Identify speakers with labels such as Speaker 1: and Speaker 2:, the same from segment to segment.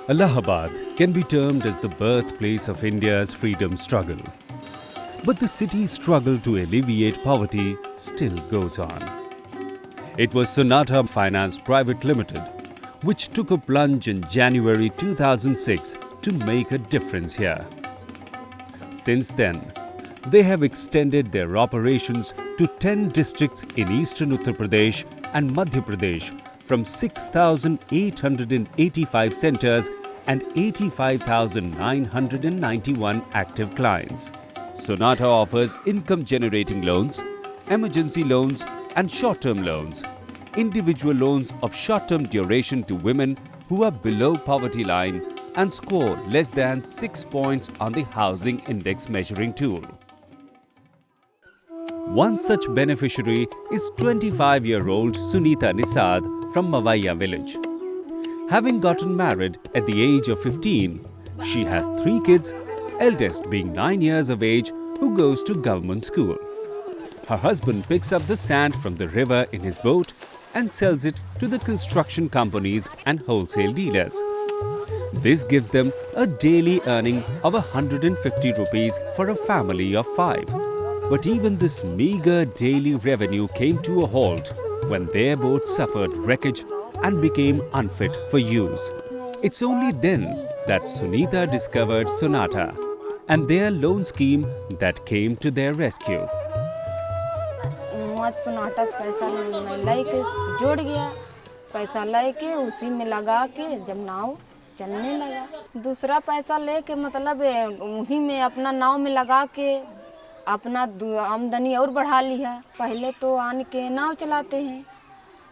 Speaker 1: Allahabad can be termed as the birthplace of India's freedom struggle. But the city's struggle to alleviate poverty still goes on. It was SONATA Finance Private Limited which took a plunge in January 2006 to make a difference here. Since then, they have extended their operations to 10 districts in eastern Uttar Pradesh and Madhya Pradesh from 6,885 centers and 85,991 active clients. SONATA offers income-generating loans, emergency loans and short-term loans, individual loans of short-term duration to women who are below poverty line and score less than 6 points on the Housing Index measuring tool. One such beneficiary is 25-year-old Sunita Nisad from Mavaiya village. Having gotten married at the age of 15, she has 3 kids, eldest being 9 years of age, who goes to government school. Her husband picks up the sand from the river in his boat and sells it to the construction companies and wholesale dealers. This gives them a daily earning of 150 rupees for a family of 5. But even this meager daily revenue came to a halt when their boat suffered wreckage and became unfit for use. It's only then that Sunita discovered SONATA and their loan scheme that came to their rescue.
Speaker 2: SONATA पैसा लेके जोड़ गया, पैसा लेके उसी में लगा के जब नाव चलने लगा, दूसरा पैसा लेके मतलब उन्हीं में अपना नाव में लगा के अपना आमदनी और बढ़ा लिया। पहले तो आन के नाव चलाते हैं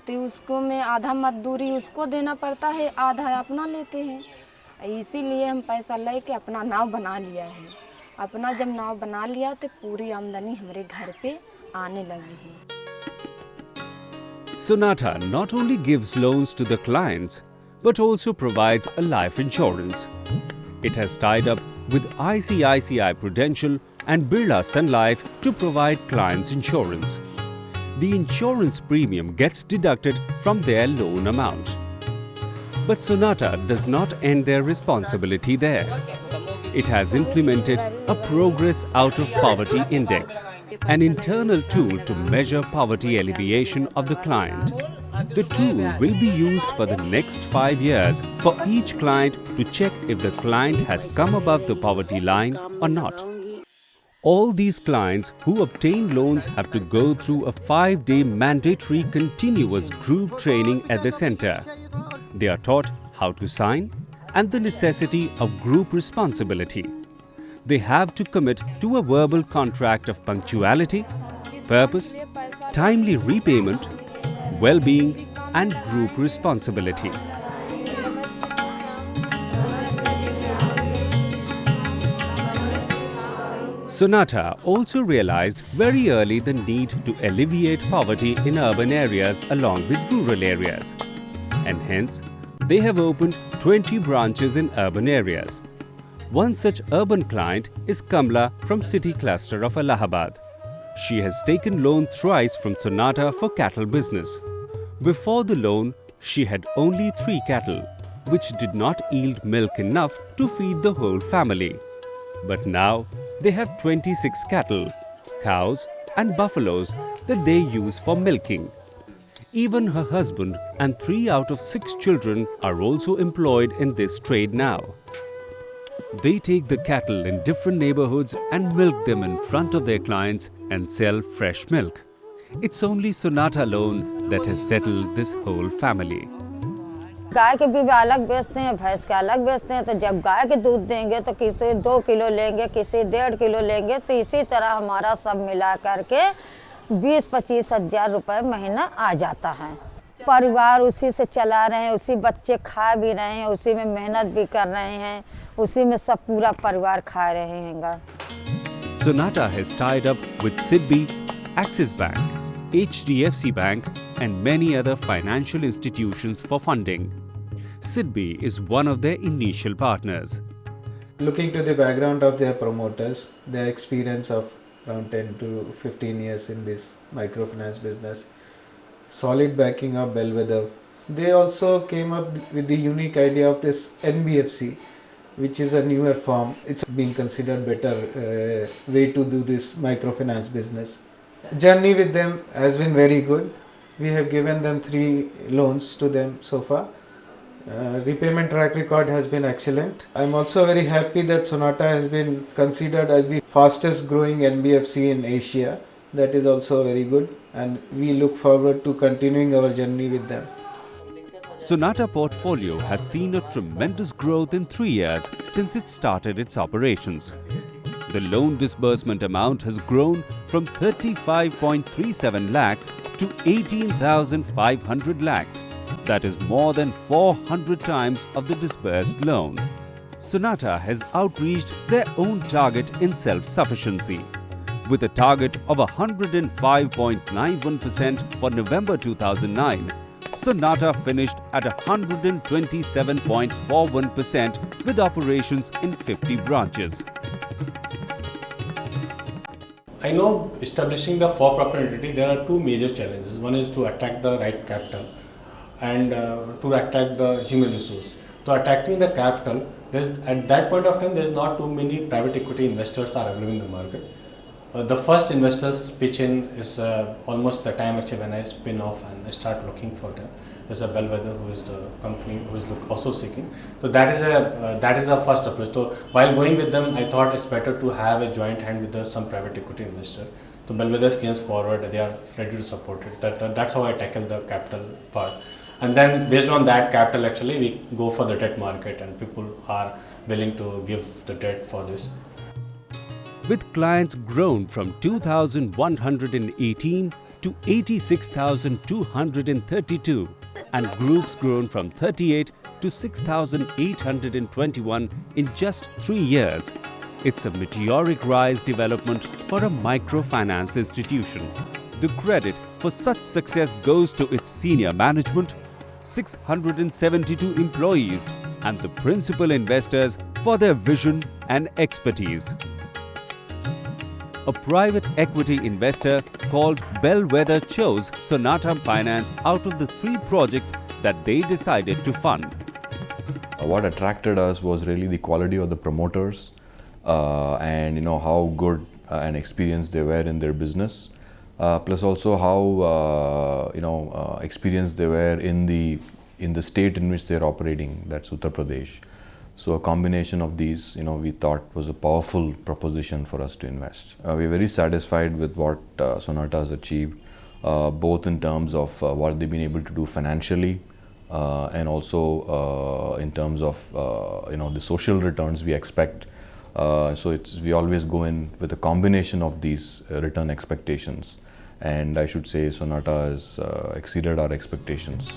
Speaker 2: तो उसको में आधा मजदूरी उसको देना पड़ता है, आधा अपना लेते हैं, इसीलिए हम पैसा लेके अपना नाव बना लिया है। अपना जब नाव बना लिया तो पूरी आमदनी हमारे घर पे आने लगी है।
Speaker 1: SONATA not only gives loans to the clients but also provides a life insurance. It has tied up with ICICI Prudential and Birla Sun Life to provide clients insurance. The insurance premium gets deducted from their loan amount. But SONATA does not end their responsibility there. It has implemented a Progress Out of Poverty Index, an internal tool to measure poverty alleviation of the client. The tool will be used for the next 5 years for each client to check if the client has come above the poverty line or not. All these clients who obtain loans have to go through a 5-day mandatory continuous group training at the center. They are taught how to sign and the necessity of group responsibility. They have to commit to a verbal contract of punctuality, purpose, timely repayment, well-being and group responsibility. SONATA also realized very early the need to alleviate poverty in urban areas along with rural areas. And hence, they have opened 20 branches in urban areas. One such urban client is Kamla from City Cluster of Allahabad. She has taken loan thrice from SONATA for cattle business. Before the loan, she had only 3 cattle, which did not yield milk enough to feed the whole family. But now, they have 26 cattle, cows and buffaloes that they use for milking. Even her husband and 3 out of 6 children are also employed in this trade now. They take the cattle in different neighborhoods and milk them in front of their clients and sell fresh milk. It's only SONATA loan that has settled this whole family.
Speaker 3: गाय के भी अलग बेचते हैं, भैंस का अलग बेचते हैं। तो जब गाय के दूध देंगे तो किसी 2 किलो लेंगे, किसी 1.5 किलो लेंगे। तो इसी तरह हमारा सब मिला करके 20-25 हज़ार रुपये महीना आ जाता है। परिवार उसी से चला रहे हैं, उसी बच्चे खा भी रहे हैं, उसी में मेहनत भी कर रहे हैं, उसी में सब पूरा परिवार खा रहे हैं।
Speaker 1: SONATA has tied up with SIDBI, Axis Bank, HDFC Bank and many other financial institutions for funding. SIDBI is one of their initial partners.
Speaker 4: Looking to the background of their promoters, their experience of around 10 to 15 years in this microfinance business, solid backing of bellwether They also came up with the unique idea of this NBFC, which is a newer form. It's being considered better way to do this microfinance business. Journey with them has been very good. We have given them 3 loans to them so far. Repayment track record has been excellent. I'm also very happy that Sonata has been considered as the fastest growing NBFC in Asia. That is also very good, and we look forward to continuing our journey with them.
Speaker 1: Sonata portfolio has seen a tremendous growth in 3 years since it started its operations. The loan disbursement amount has grown from 35.37 lakhs to 18,500 lakhs. That is more than 400 times of the disbursed loan. Sonata has outreached their own target in self-sufficiency. With a target of 105.91% for November 2009, Sonata finished at 127.41% with operations in 50 branches.
Speaker 5: I know establishing the for-profit entity, there are 2 major challenges. One is to attract the right capital and to attract the human resource. So attracting the capital, at that point of time, there is not too many private equity investors are available in the market. The first investors pitch in is almost the time actually when I spin off and I start looking for them. There's a Bellwether who is the company who is also seeking. So that is the first approach. So while going with them, I thought it's better to have a joint hand with some private equity investor. So Bellwether comes forward, they are ready to support it. That's how I tackle the capital part. And then based on that capital, actually we go for the debt market, and people are willing to give the debt for this.
Speaker 1: With clients grown from 2,118 to 86,232 and groups grown from 38 to 6,821 in just 3 years, it's a meteoric rise development for a microfinance institution. The credit for such success goes to its senior management, 672 employees, and the principal investors for their vision and expertise. A private equity investor called Bellwether chose Sonata Finance out of the 3 projects that they decided to fund.
Speaker 6: What attracted us was really the quality of the promoters and how good and experienced they were in their business, plus also how experienced they were in the state in which they are operating, that's Uttar Pradesh. So a combination of these, we thought was a powerful proposition for us to invest. We're very satisfied with what Sonata has achieved, both in terms of what they've been able to do financially, and also in terms of the social returns we expect. So we always go in with a combination of these return expectations, and I should say Sonata has exceeded our expectations.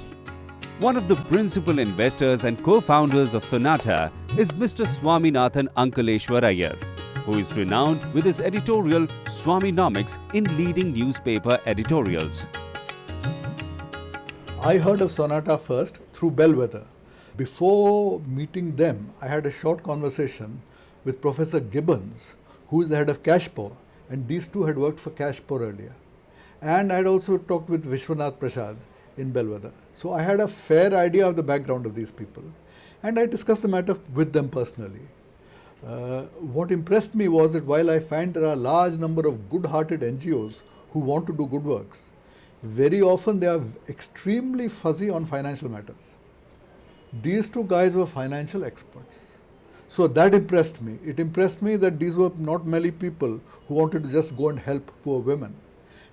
Speaker 1: One of the principal investors and co-founders of Sonata is Mr. Swaminathan Ankaleshwar Iyer, who is renowned with his editorial Swanomics in leading newspaper editorials.
Speaker 7: I heard of Sonata first through Bellwether. Before meeting them, I had a short conversation with Professor Gibbons, who is the head of Cashpore, and these two had worked for Cashpore earlier. And I had also talked with Vishwanath Prasad in Bellwether. So I had a fair idea of the background of these people, and I discussed the matter with them personally. What impressed me was that while I find there are a large number of good-hearted NGOs who want to do good works, very often they are extremely fuzzy on financial matters. These 2 guys were financial experts. So that impressed me. It impressed me that these were not merely people who wanted to just go and help poor women.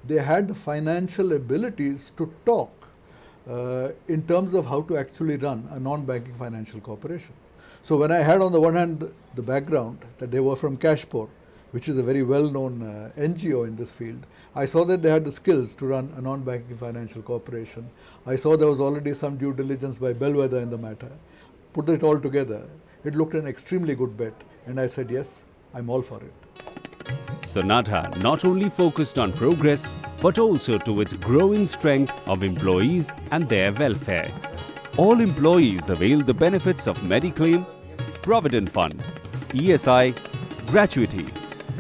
Speaker 7: They had the financial abilities to talk in terms of how to actually run a non-banking financial corporation. So when I had on the one hand the background that they were from Cashpore, which is a very well-known NGO in this field, I saw that they had the skills to run a non-banking financial corporation. I saw there was already some due diligence by Bellwether in the matter. Put it all together, it looked an extremely good bet, and I said, yes, I'm all for it.
Speaker 1: Sonata not only focused on progress, but also to its growing strength of employees and their welfare. All employees avail the benefits of Mediclaim, Provident Fund, ESI, Gratuity,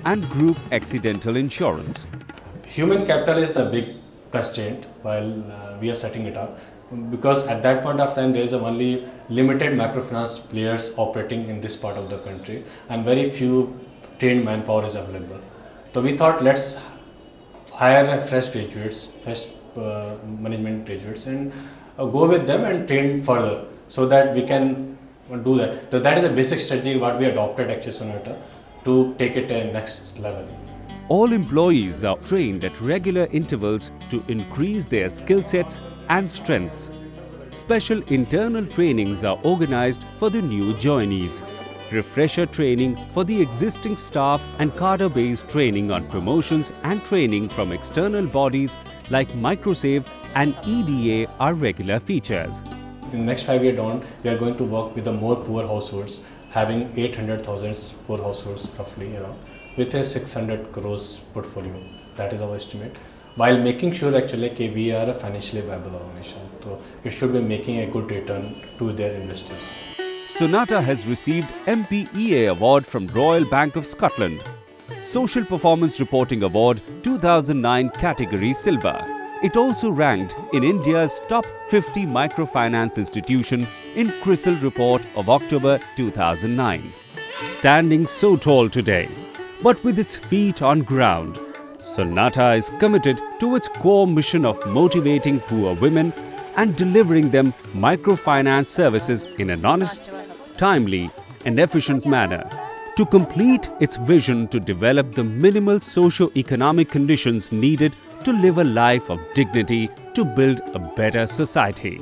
Speaker 1: and Group Accidental Insurance.
Speaker 5: Human capital is the big constraint while we are setting it up. because at that point of time there is only limited microfinance players operating in this part of the country and very few trained manpower is available. So we thought, let's hire fresh graduates, fresh management graduates, and go with them and train further so that we can do that. So that is a basic strategy what we adopted actually SONATA to take it to next level.
Speaker 1: All employees are trained at regular intervals to increase their skill sets and strengths. Special internal trainings are organized for the new joinees, refresher training for the existing staff, and cadre-based training on promotions and training from external bodies like Microsave and EDA are regular features.
Speaker 5: In the next 5 years down, we are going to work with the more poor households, having 800,000 poor households roughly around, with a 600 crores portfolio. That is our estimate. While making sure actually that we are a financially viable organization. So it should be making a good return to their investors.
Speaker 1: SONATA has received MPEA Award from Royal Bank of Scotland, Social Performance Reporting Award 2009 category Silver. It also ranked in India's top 50 microfinance institution in CRISIL report of October 2009. Standing so tall today, but with its feet on ground, SONATA is committed to its core mission of motivating poor women and delivering them microfinance services in an honest, timely and efficient manner to complete its vision to develop the minimal socio-economic conditions needed to live a life of dignity to build a better society.